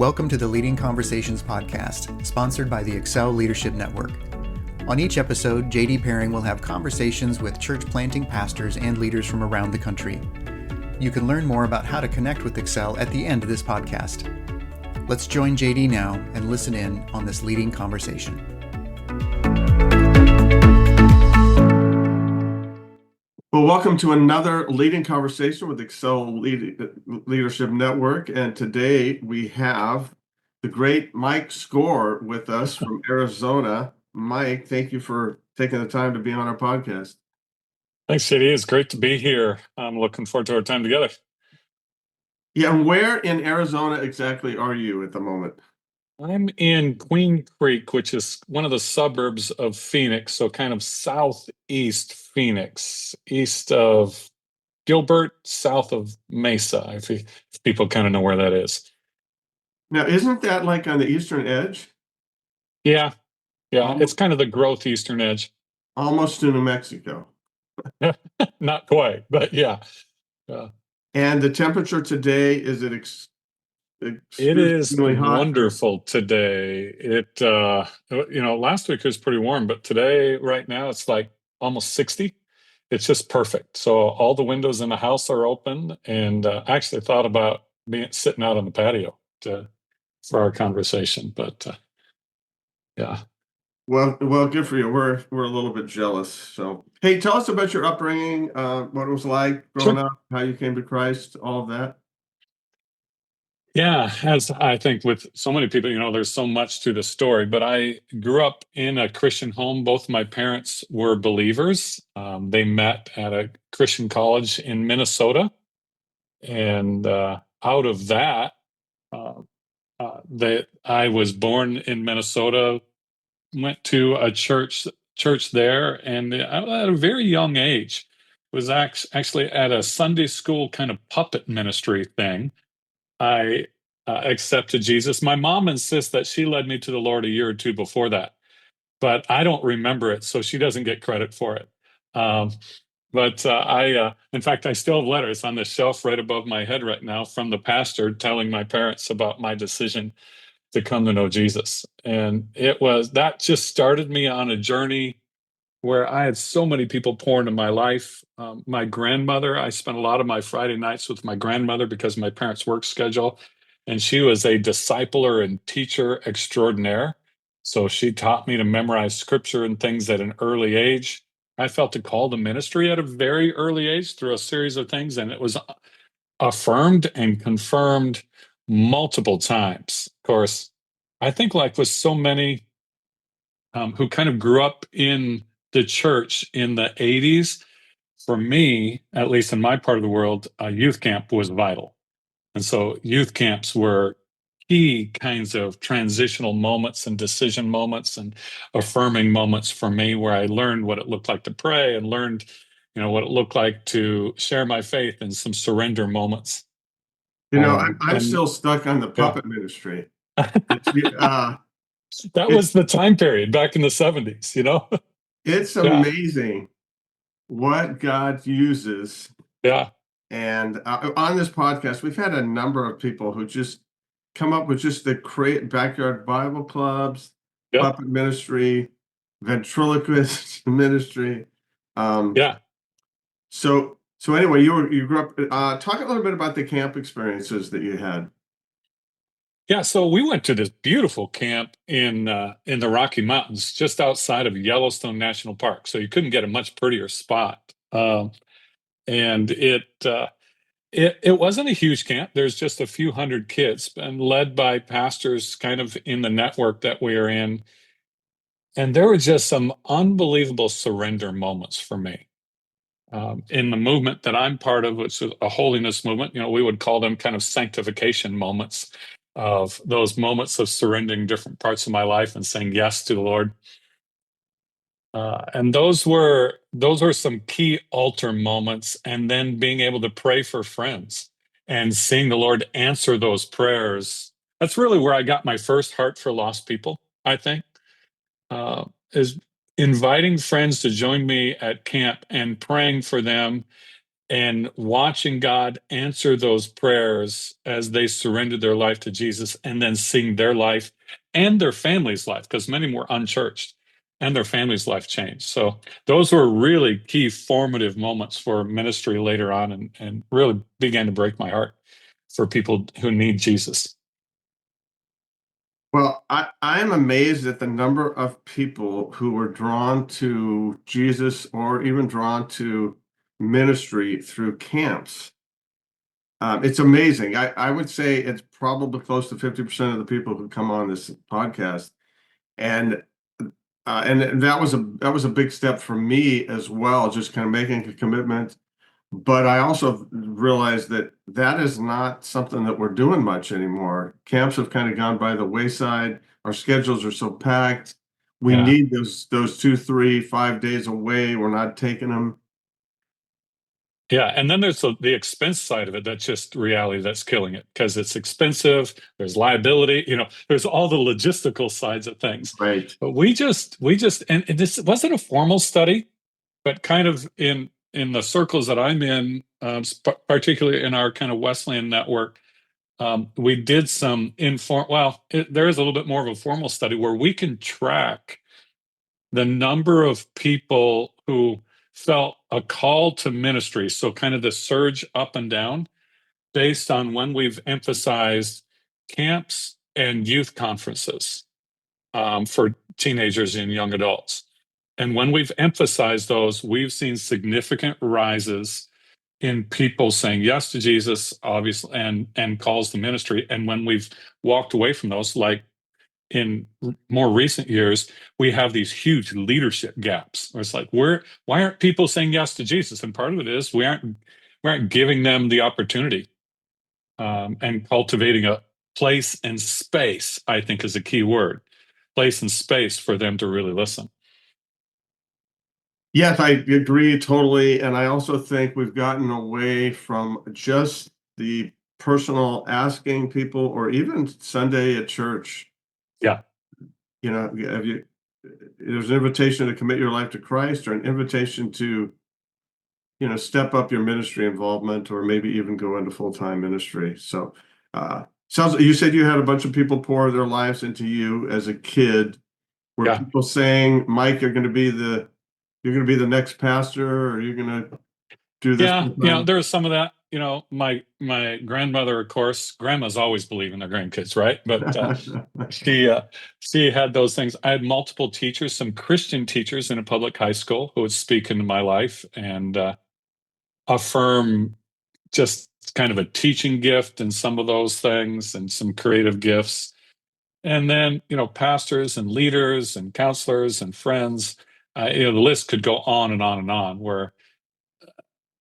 Welcome to the Leading Conversations podcast, sponsored by the Excel Leadership Network. On each episode, J.D. Pairing will have conversations with church planting pastors and leaders from around the country. You can learn more about how to connect with Excel at the end of this podcast. Let's join J.D. now and listen in on this leading conversation. Well, welcome to another Leading Conversation with Excel Leadership Network. And today we have the great Mike Skor with us from Arizona. Mike, thank you for taking the time to be on our podcast. Thanks, JD. It's great to be here. I'm looking forward to our time together. Yeah, and where in Arizona exactly are you at the moment? I'm in Queen Creek, which is one of the suburbs of Phoenix, so kind of southeast Phoenix, east of Gilbert, south of Mesa, if people kind of know where that is. Now, isn't that like on the eastern edge? Yeah, it's kind of the growth eastern edge. Almost to New Mexico. Not quite, but yeah. And the temperature today, is it It is hot? Wonderful today. It last week was pretty warm, but today, right now, it's like almost 60. It's just perfect. So all the windows in the house are open, and I actually thought about sitting out on the patio for our conversation, but yeah. Well, good for you. We're a little bit jealous. So, hey, tell us about your upbringing, what it was like growing up, how you came to Christ, all of that. Yeah, as I think with so many people, there's so much to the story, but I grew up in a Christian home. Both my parents were believers. They met at a Christian college in Minnesota. And out of that, I was born in Minnesota, went to a church there, and at a very young age, was actually at a Sunday school kind of puppet ministry thing. I accepted Jesus. My mom insists that she led me to the Lord a year or two before that, but I don't remember it, so she doesn't get credit for it. But in fact, I still have letters on the shelf right above my head right now from the pastor telling my parents about my decision to come to know Jesus. And that just started me on a journey where I had so many people pour into my life. My grandmother, I spent a lot of my Friday nights with my grandmother because of my parents' work schedule. And she was a discipler and teacher extraordinaire. So she taught me to memorize scripture and things at an early age. I felt a call to ministry at a very early age through a series of things, and it was affirmed and confirmed multiple times. Of course, I think like with so many who kind of grew up in the church in the 80s, for me, at least in my part of the world, youth camp was vital. And so youth camps were key kinds of transitional moments and decision moments and affirming moments for me, where I learned what it looked like to pray and learned, what it looked like to share my faith in some surrender moments. I'm still stuck on the puppet ministry. That was the time period back in the 70s, It's amazing what God uses. Yeah. And on this podcast, we've had a number of people who just come up with just the backyard Bible clubs, puppet ministry, ventriloquist ministry. So anyway, you grew up. Talk a little bit about the camp experiences that you had. Yeah, so we went to this beautiful camp in the Rocky Mountains, just outside of Yellowstone National Park. So you couldn't get a much prettier spot. And it wasn't a huge camp. There's just a few hundred kids, and led by pastors kind of in the network that we are in. And there were just some unbelievable surrender moments for me. In the movement that I'm part of, which is a holiness movement, we would call them kind of sanctification moments, of those moments of surrendering different parts of my life and saying yes to the Lord. And those were some key altar moments, and then being able to pray for friends and seeing the Lord answer those prayers. That's really where I got my first heart for lost people, I think, is inviting friends to join me at camp and praying for them and watching God answer those prayers as they surrendered their life to Jesus, and then seeing their life and their family's life, because many were unchurched, and their family's life changed. So those were really key formative moments for ministry later on, and really began to break my heart for people who need Jesus. Well, I'm amazed at the number of people who were drawn to Jesus or even drawn to ministry through camps. It's amazing. I would say it's probably close to 50% of the people who come on this podcast. And and that was a big step for me as well, just kind of making a commitment. But I also realized that that is not something that we're doing much anymore. Camps have kind of gone by the wayside. Our schedules are so packed. We Yeah. need those 2, 3, 5 days away. We're not taking them. Yeah, and then there's the expense side of it. That's just reality that's killing it, because it's expensive. There's liability, there's all the logistical sides of things. Right. But and this wasn't a formal study, but kind of in the circles that I'm in, particularly in our kind of Wesleyan network, we did some there is a little bit more of a formal study where we can track the number of people who felt a call to ministry. So kind of the surge up and down based on when we've emphasized camps and youth conferences for teenagers and young adults. And when we've emphasized those, we've seen significant rises in people saying yes to Jesus, obviously, and calls to ministry. And when we've walked away from those, like in more recent years, we have these huge leadership gaps. Where it's like, why aren't people saying yes to Jesus? And part of it is we aren't giving them the opportunity, and cultivating a place and space, I think, is a key word. Place and space for them to really listen. Yes, I agree totally. And I also think we've gotten away from just the personal asking people or even Sunday at church. Yeah. There's an invitation to commit your life to Christ, or an invitation to, step up your ministry involvement, or maybe even go into full-time ministry. So, you said you had a bunch of people pour their lives into you as a kid. Were Yeah. people saying, Mike, you're going to be the next pastor, or you're going to do this? Yeah, there was some of that. My grandmother, of course, grandmas always believe in their grandkids, right? But she had those things. I had multiple teachers, some Christian teachers in a public high school who would speak into my life and affirm just kind of a teaching gift and some of those things, and some creative gifts. And then, pastors and leaders and counselors and friends, the list could go on and on and on, where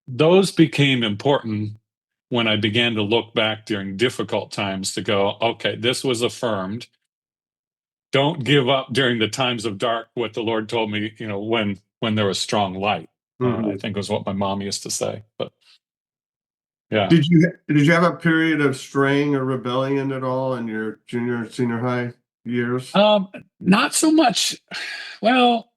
those became important when I began to look back during difficult times to go, okay, this was affirmed. Don't give up during the times of dark, what the Lord told me, when there was strong light. I think was what my mom used to say. But yeah. Did you have a period of straying or rebellion at all in your junior and senior high years? Not so much. Well,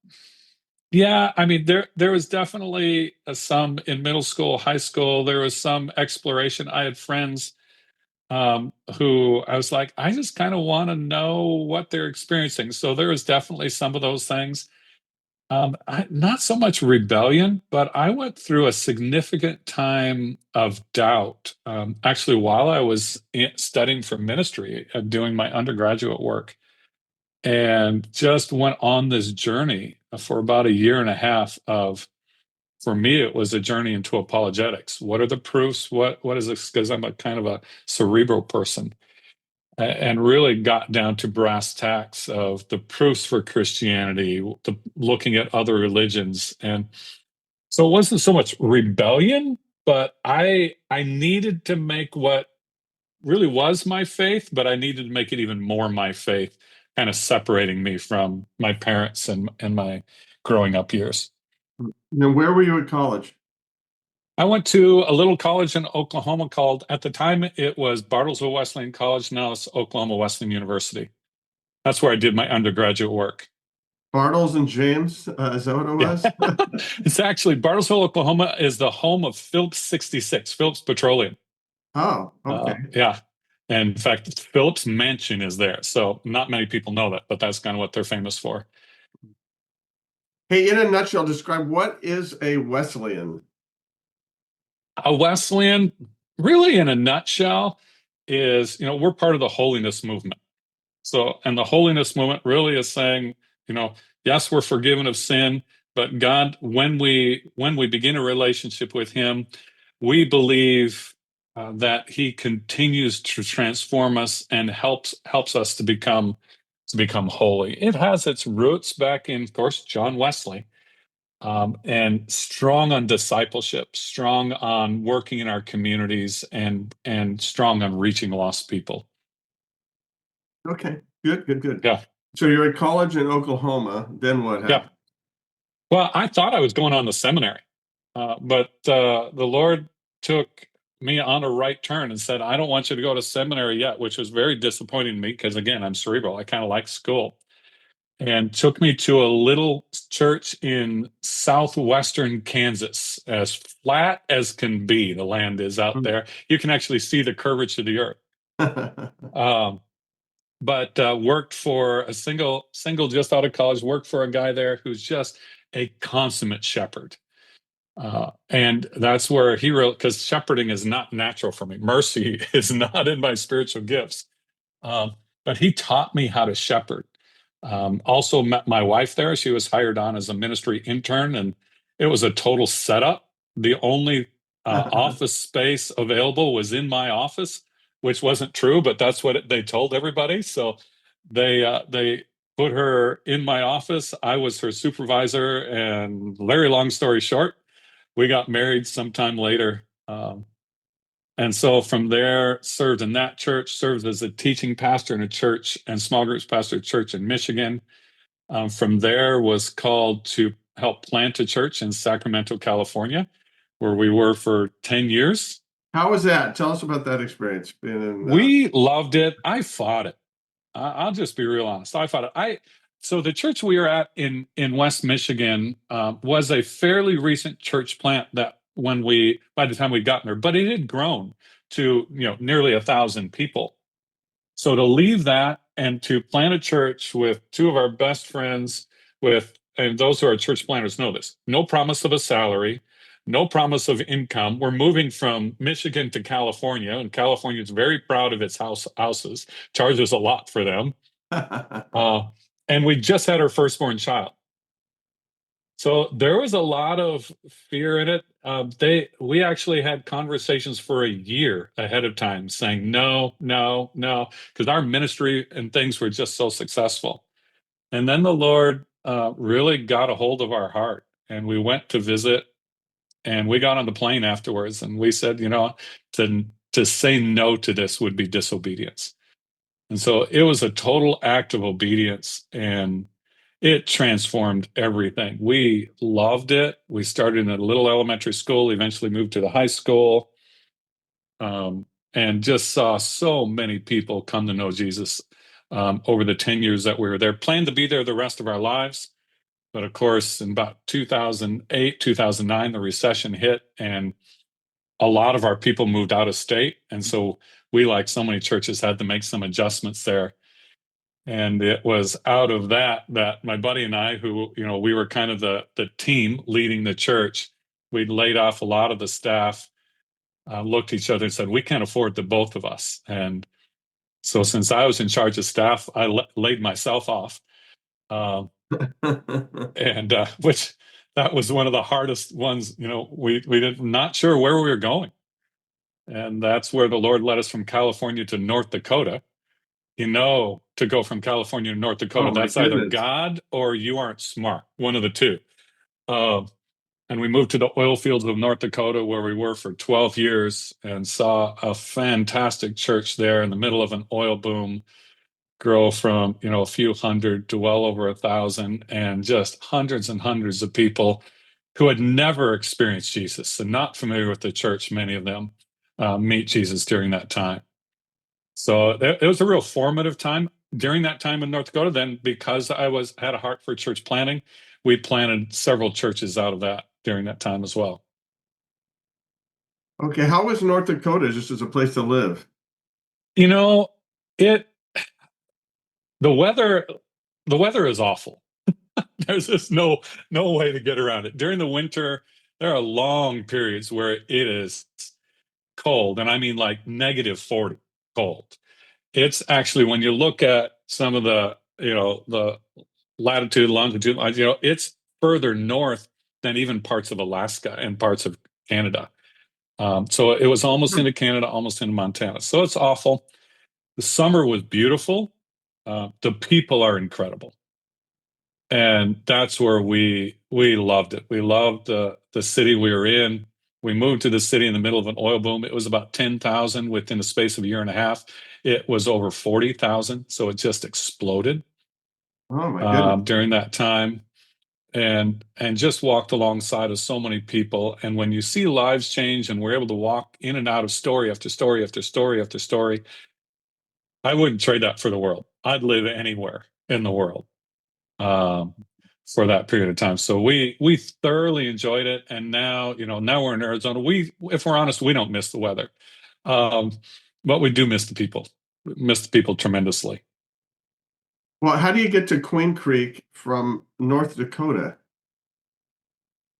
yeah, I mean, there was definitely some in middle school, high school. There was some exploration. I had friends who I was like, I just kind of want to know what they're experiencing. So there was definitely some of those things. Not so much rebellion, but I went through a significant time of doubt. Actually, while I was studying for ministry, doing my undergraduate work, and just went on this journey for about a year and a half for me, it was a journey into apologetics. What are the proofs? What is this? Because I'm a kind of a cerebral person, and really got down to brass tacks of the proofs for Christianity, looking at other religions. And so it wasn't so much rebellion, but I needed to make what really was my faith, but I needed to make it even more my faith, kind of separating me from my parents and my growing up years. Now, where were you at college? I went to a little college in Oklahoma called, at the time, it was Bartlesville Wesleyan College. Now it's Oklahoma Wesleyan University. That's where I did my undergraduate work. Bartles and James, is that what it was? It's actually Bartlesville, Oklahoma is the home of Phillips 66, Phillips Petroleum. Oh, okay. Yeah. And in fact, Phillips Mansion is there. So not many people know that, but that's kind of what they're famous for. Hey, in a nutshell, describe what is a Wesleyan? A Wesleyan, really in a nutshell, is, we're part of the holiness movement. So, and the holiness movement really is saying, yes, we're forgiven of sin, but God, when we begin a relationship with Him, we believe that He continues to transform us and helps us to become holy. It has its roots back in, of course, John Wesley, and strong on discipleship, strong on working in our communities, and strong on reaching lost people. Okay, good. Yeah. So you're at college in Oklahoma. Then what happened? Yeah. Well, I thought I was going on to seminary, but the Lord took me on a right turn and said, "I don't want you to go to seminary yet," which was very disappointing to me because, again, I'm cerebral. I kind of like school. And took me to a little church in southwestern Kansas, as flat as can be. The land is out there. You can actually see the curvature of the earth. But worked for a single just out of college, worked for a guy there who's just a consummate shepherd. And that's where he wrote, because shepherding is not natural for me. Mercy is not in my spiritual gifts. But he taught me how to shepherd. Also met my wife there. She was hired on as a ministry intern, and it was a total setup. The only office space available was in my office, which wasn't true, but that's what they told everybody. So they put her in my office. I was her supervisor, and Larry, long story short, we got married sometime later. And so from there, served in that church, served as a teaching pastor in a church and small groups pastor at church in Michigan. From there, was called to help plant a church in Sacramento, California, where we were for 10 years. How was that? Tell us about that experience. We loved it. I fought it. I'll just be real honest. I fought it. So the church we were at in West Michigan was a fairly recent church plant that by the time we got there, but it had grown to nearly 1,000 people. So to leave that and to plant a church with two of our best friends, and those who are church planters know this, no promise of a salary, no promise of income. We're moving from Michigan to California, and California is very proud of its houses, charges a lot for them. And we just had our firstborn child. So there was a lot of fear in it. We actually had conversations for a year ahead of time saying, no, because our ministry and things were just so successful. And then the Lord really got a hold of our heart, and we went to visit, and we got on the plane afterwards, and we said, to say no to this would be disobedience. And so it was a total act of obedience, and it transformed everything. We loved it. We started in a little elementary school, eventually moved to the high school, and just saw so many people come to know Jesus over the 10 years that we were there. Planned to be there the rest of our lives. But of course, in about 2008, 2009, the recession hit, and a lot of our people moved out of state. And so we, like so many churches, had to make some adjustments there. And it was out of that my buddy and I, who, we were kind of the team leading the church, we'd laid off a lot of the staff, looked at each other and said, we can't afford the both of us. And so since I was in charge of staff, I laid myself off. And which that was one of the hardest ones. We did not sure where we were going. And that's where the Lord led us from California to North Dakota. To go from California to North Dakota, that's either God or you aren't smart, one of the two. And we moved to the oil fields of North Dakota, where we were for 12 years, and saw a fantastic church there in the middle of an oil boom grow from, a few hundred to well over 1,000, and just hundreds and hundreds of people who had never experienced Jesus and not familiar with the church, many of them meet Jesus during that time. So it was a real formative time. during that time in North Dakota, then because I had a heart for church planting, we planted several churches out of that during that time as well. Okay, how was North Dakota just as a place to live? You know, it the weather is awful. There's just no way to get around it. During the winter, there are long periods where it is cold, and I mean like -40 cold. It's actually, when you look at some of the, the latitude, longitude, it's further north than even parts of Alaska and parts of Canada. So it was almost into Canada, almost into Montana. So it's awful. The summer was beautiful. The people are incredible. And that's where we loved it. We loved the city we were in. We moved to the city in the middle of an oil boom. It was about 10,000 within the space of a year and a half. It was over 40,000, so it just exploded Oh my goodness. during that time, and just walked alongside of so many people. And when you see lives change, and we're able to walk in and out of story after story after story after story, I wouldn't trade that for the world. I'd live anywhere in the world. For that period of time. So we thoroughly enjoyed it. And now, now we're in Arizona. If we're honest, we don't miss the weather. But we do miss the people. We miss the people tremendously. Well, how do you get to Queen Creek from North Dakota?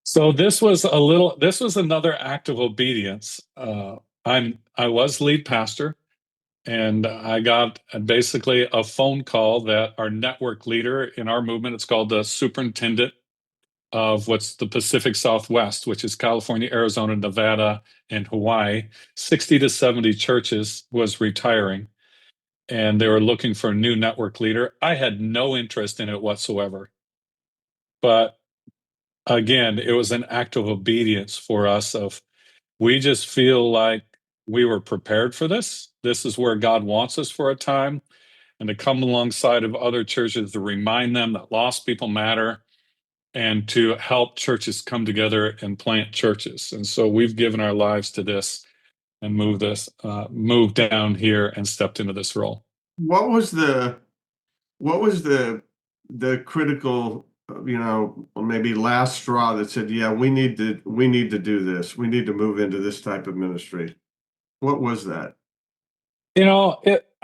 So this was another act of obedience. I was lead pastor, and I got basically a phone call that our network leader in our movement, it's called the superintendent of what's the Pacific Southwest, which is California, Arizona, Nevada, and Hawaii, 60 to 70 churches, was retiring. And they were looking for a new network leader. I had no interest in it whatsoever. But again, it was an act of obedience for us we just feel like we were prepared for this. This is where God wants us for a time, and to come alongside of other churches to remind them that lost people matter, and to help churches come together and plant churches. And so we've given our lives to this and moved down here and stepped into this role. What was the critical, maybe last straw that said, yeah, we need to do this. We need to move into this type of ministry. What was that?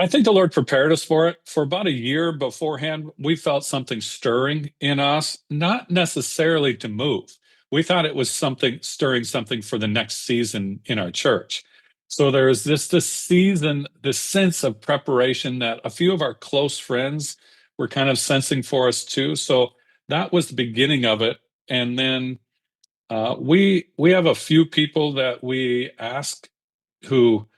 I think the Lord prepared us for it. For about a year beforehand, we felt something stirring in us, not necessarily to move. We thought it was stirring something for the next season in our church. So there's this season, this sense of preparation that a few of our close friends were kind of sensing for us too. So that was the beginning of it. And then we have a few people that we ask who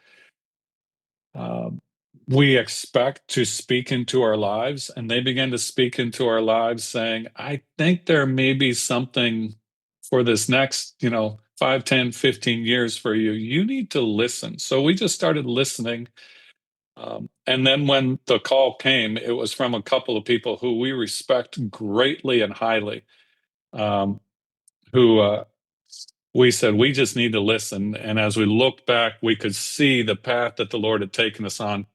we expect to speak into our lives, and they began to speak into our lives saying, I think there may be something for this next 5, 10, 15 years for you. You need to listen. So we just started listening, and then when the call came, it was from a couple of people who we respect greatly and highly, who we said, we just need to listen. And as we looked back, we could see the path that the Lord had taken us on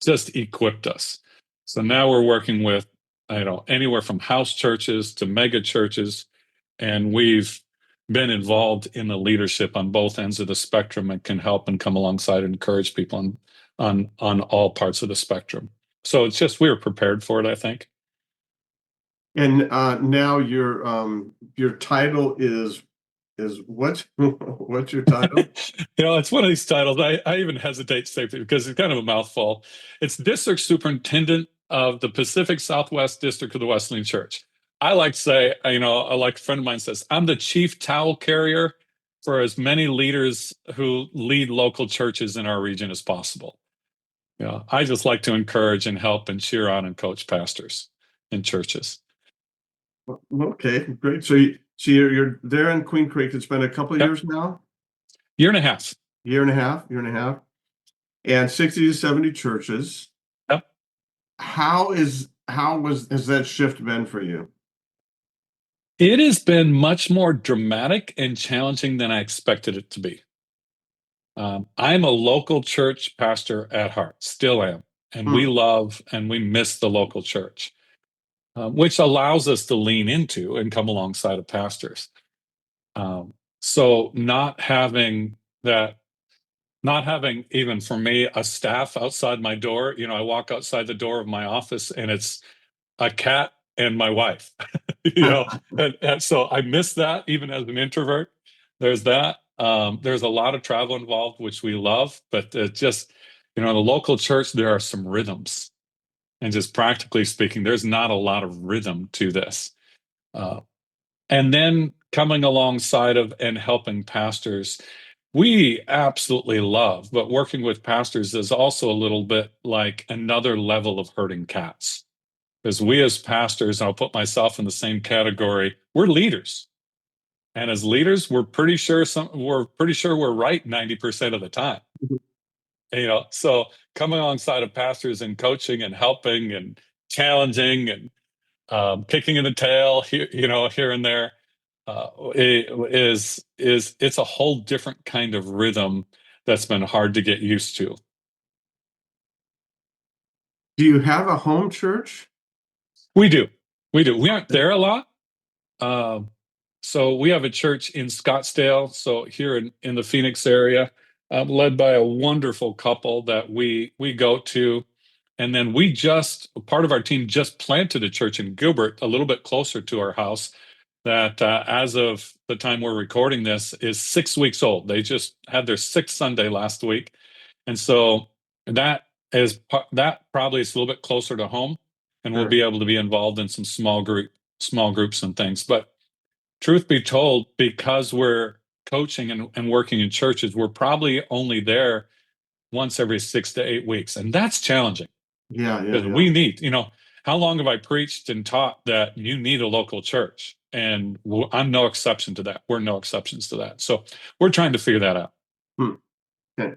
just equipped us. So now we're working with, anywhere from house churches to mega churches, and we've been involved in the leadership on both ends of the spectrum and can help and come alongside and encourage people on all parts of the spectrum. So it's just, we were prepared for it, I think. And now your title is what's your title? It's one of these titles I even hesitate to say because it's kind of a mouthful. It's District Superintendent of the Pacific Southwest District of the Wesleyan Church. I like to say, like a friend of mine says, I'm the chief towel carrier for as many leaders who lead local churches in our region as possible. I just like to encourage and help and cheer on and coach pastors in churches. Okay, great. So you're there in Queen Creek. It's been a couple of years now? Year and a half. Year and a half. And 60 to 70 churches. Yep. Has that shift been for you? It has been much more dramatic and challenging than I expected it to be. I'm a local church pastor at heart, still am. and we love and we miss the local church, which allows us to lean into and come alongside of pastors. So not having that, not having even for me a staff outside my door. I walk outside the door of my office and it's a cat and my wife. And so I miss that even as an introvert. There's that. There's a lot of travel involved, which we love, but just in the local church, there are some rhythms, and just practically speaking, there's not a lot of rhythm to this. And then coming alongside of and helping pastors, we absolutely love, but working with pastors is also a little bit like another level of herding cats. Because we as pastors, I'll put myself in the same category, we're leaders. And as leaders, we're pretty sure we're right 90% of the time. So coming alongside of pastors and coaching and helping and challenging and kicking in the tail here and there, it's a whole different kind of rhythm that's been hard to get used to. Do you have a home church? We do. We aren't there a lot. So we have a church in Scottsdale, so here in the Phoenix area, led by a wonderful couple that we go to. And then part of our team just planted a church in Gilbert, a little bit closer to our house, that as of the time we're recording this is 6 weeks old. They just had their 6th Sunday last week. And so that probably is a little bit closer to home, and we'll be able to be involved in some small groups and things. But truth be told, because we're coaching and working in churches, we're probably only there once every 6 to 8 weeks. And that's challenging. Yeah. Because we need, how long have I preached and taught that you need a local church? And I'm no exception to that. We're no exceptions to that. So we're trying to figure that out. Okay.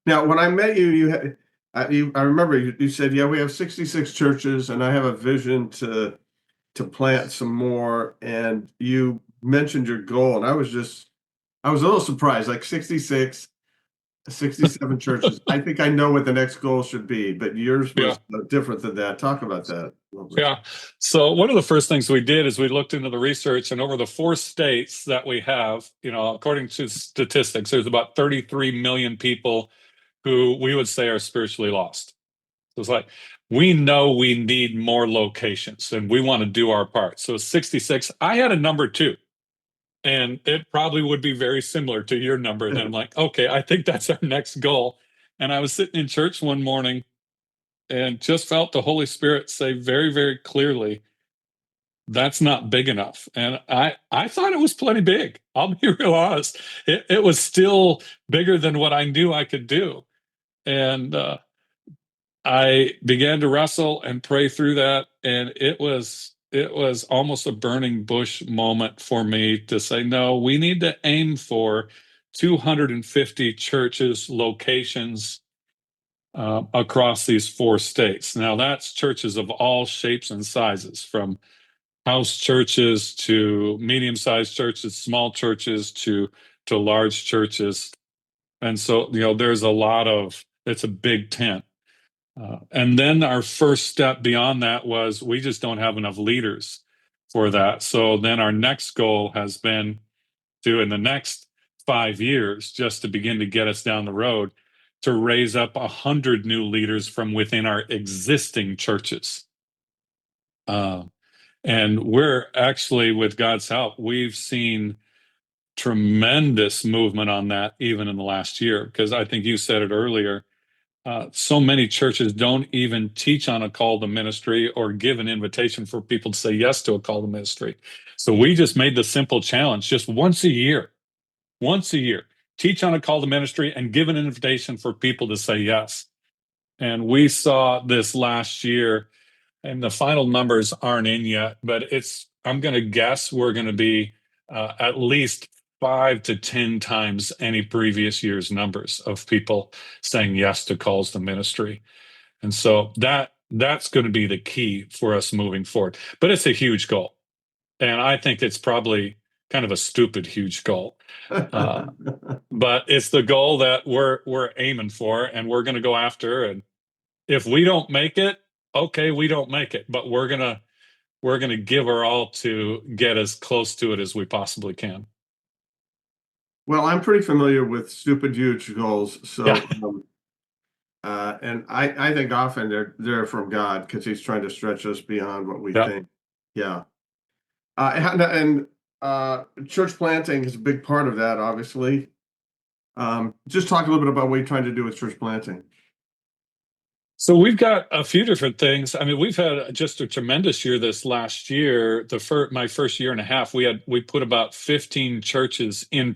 Now, when I met you, I remember you said, yeah, we have 66 churches and I have a vision to plant some more. And you mentioned your goal. And I was a little surprised, like 67 churches. I think I know what the next goal should be, but yours was different than that. Talk about that. Yeah. So one of the first things we did is we looked into the research, and over the 4 states that we have, according to statistics, there's about 33 million people who we would say are spiritually lost. So it's like, we know we need more locations and we want to do our part. So 66, I had a number 2. And it probably would be very similar to your number. And I'm like, okay, I think that's our next goal. And I was sitting in church one morning and just felt the Holy Spirit say very, very clearly, that's not big enough. And I thought it was plenty big. I'll be real honest. It was still bigger than what I knew I could do. And I began to wrestle and pray through that. And it was almost a burning bush moment for me to say, no, we need to aim for 250 churches, locations across these 4 states. Now, that's churches of all shapes and sizes, from house churches to medium-sized churches, small churches to large churches. And so, there's it's a big tent. And then our first step beyond that was we just don't have enough leaders for that. So then our next goal has been to, in the next 5 years, just to begin to get us down the road, to raise up 100 new leaders from within our existing churches. And we're actually, with God's help, we've seen tremendous movement on that even in the last year, because I think you said it earlier. So many churches don't even teach on a call to ministry or give an invitation for people to say yes to a call to ministry. So we just made the simple challenge, just once a year, teach on a call to ministry and give an invitation for people to say yes. And we saw this last year, and the final numbers aren't in yet, but I'm going to guess we're going to be at least 5 to 10 times any previous year's numbers of people saying yes to calls to ministry. And so that's going to be the key for us moving forward. But it's a huge goal. And I think it's probably kind of a stupid, huge goal. But it's the goal that we're aiming for, and we're going to go after. And if we don't make it, okay, we don't make it, but we're gonna give our all to get as close to it as we possibly can. Well, I'm pretty familiar with stupid huge goals, so Yeah. and I think often they're from God because He's trying to stretch us beyond what we Yeah. think. Yeah, and church planting is a big part of that, obviously. Just talk a little bit about what you're trying to do with church planting. So we've got a few different things. I mean, we've had just a tremendous year this last year. My first year and a half, we put about 15 churches in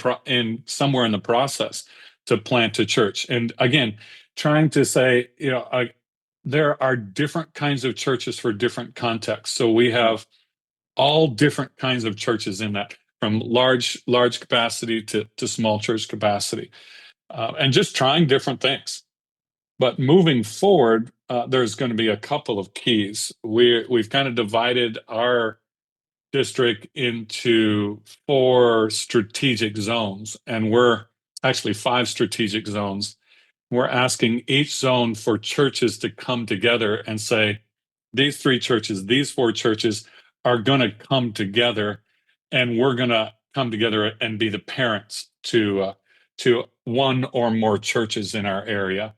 somewhere in the process to plant a church. And again, trying to say, there are different kinds of churches for different contexts. So we have all different kinds of churches in that, from large capacity to small church capacity, and just trying different things. But moving forward, there's going to be a couple of keys. We've kind of divided our district into 4 strategic zones, and we're actually 5 strategic zones. We're asking each zone for churches to come together and say, these 3 churches, these 4 churches are going to come together, and we're going to come together and be the parents to one or more churches in our area.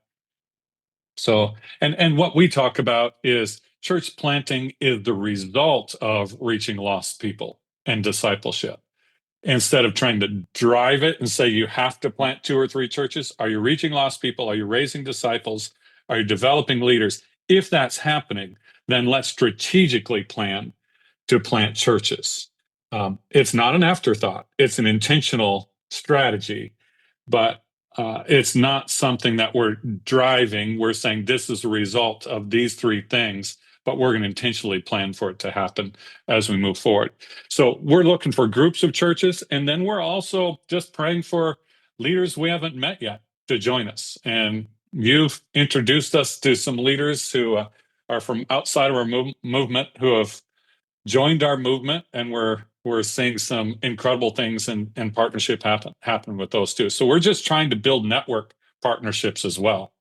So, and what we talk about is church planting is the result of reaching lost people and discipleship. Instead of trying to drive it and say you have to plant 2 or 3 churches, are you reaching lost people? Are you raising disciples? Are you developing leaders? If that's happening, then let's strategically plan to plant churches. It's not an afterthought, it's an intentional strategy, but it's not something that we're driving. We're saying this is a result of these 3 things, but we're going to intentionally plan for it to happen as we move forward. So we're looking for groups of churches, and then we're also just praying for leaders we haven't met yet to join us. And you've introduced us to some leaders who are from outside of our movement who have joined our movement, and we're seeing some incredible things and partnership happen with those too. So we're just trying to build network partnerships as well,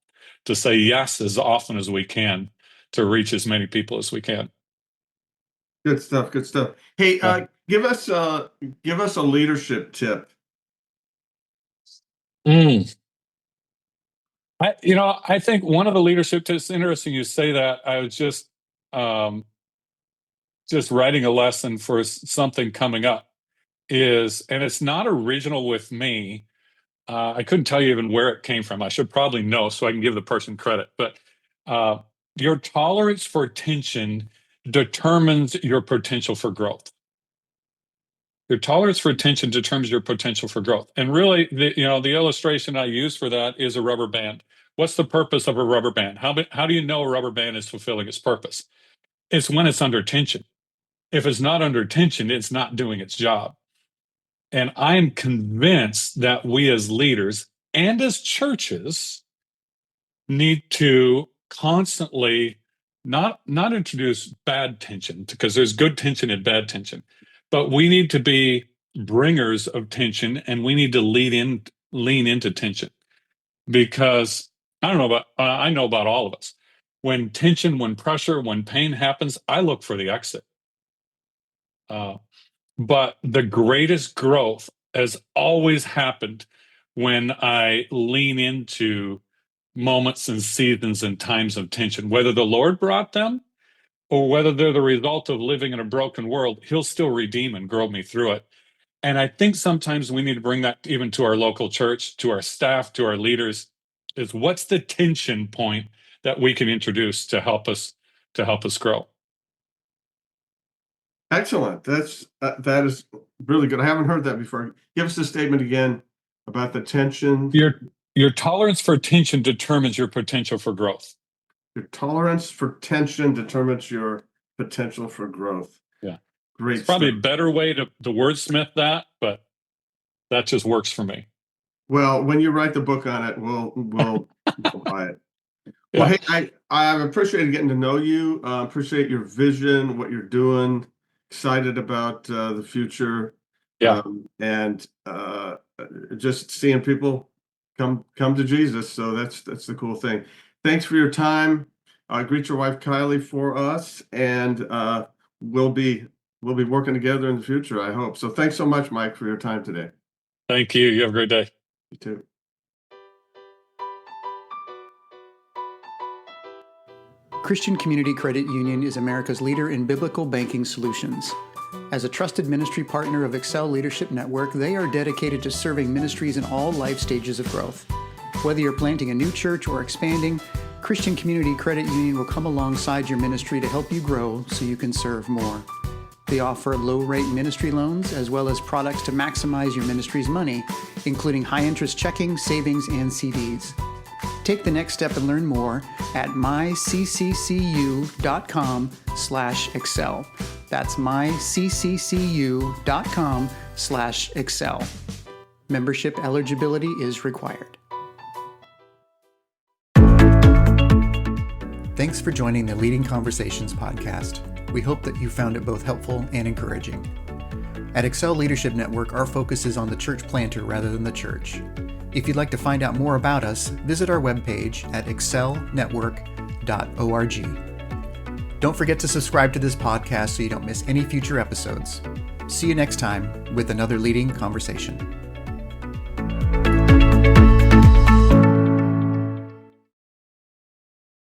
to say yes as often as we can to reach as many people as we can. Good stuff. Good stuff. Hey, Yeah. give us a leadership tip. Mm. I think one of the leadership tips, interesting you say that. I was just writing a lesson for something coming up, and it's not original with me. I couldn't tell you even where it came from. I should probably know so I can give the person credit. But your tolerance for tension determines your potential for growth. Your tolerance for tension determines your potential for growth. And really, the illustration I use for that is a rubber band. What's the purpose of a rubber band? How do you know a rubber band is fulfilling its purpose? It's when it's under tension. If it's not under tension, it's not doing its job. And I'm convinced that we as leaders and as churches need to constantly not introduce bad tension, because there's good tension and bad tension, but we need to be bringers of tension, and we need to lean into tension, because I know about all of us. When tension, when pressure, when pain happens, I look for the exit. But the greatest growth has always happened when I lean into moments and seasons and times of tension, whether the Lord brought them or whether they're the result of living in a broken world. He'll still redeem and grow me through it. And I think sometimes we need to bring that even to our local church, to our staff, to our leaders, is what's the tension point that we can introduce to help us grow. Excellent. That is really good. I haven't heard that before. Give us the statement again about the tension. Your tolerance for tension determines your potential for growth. Your tolerance for tension determines your potential for growth. Yeah. Great It's probably stuff. a better way to wordsmith that, but that just works for me. Well, when you write the book on it, we'll buy it. Yeah. Well, hey, I've appreciated getting to know you. Appreciate your vision, what you're doing. Excited about the future. Yeah. And just seeing people come to Jesus. So that's the cool thing. Thanks for your time. greet your wife Kylie for us, and we'll be working together in the future, I hope. So thanks so much, Mike, for your time today. Thank you. You have a great day. You too. Christian Community Credit Union is America's leader in biblical banking solutions. As a trusted ministry partner of Excel Leadership Network, they are dedicated to serving ministries in all life stages of growth. Whether you're planting a new church or expanding, Christian Community Credit Union will come alongside your ministry to help you grow so you can serve more. They offer low-rate ministry loans as well as products to maximize your ministry's money, including high-interest checking, savings, and CDs. Take the next step and learn more at mycccu.com/excel. That's mycccu.com/excel. Membership eligibility is required. Thanks for joining the Leading Conversations podcast. We hope that you found it both helpful and encouraging. At Excel Leadership Network, our focus is on the church planter rather than the church. If you'd like to find out more about us, visit our webpage at excelnetwork.org. Don't forget to subscribe to this podcast so you don't miss any future episodes. See you next time with another Leading Conversation.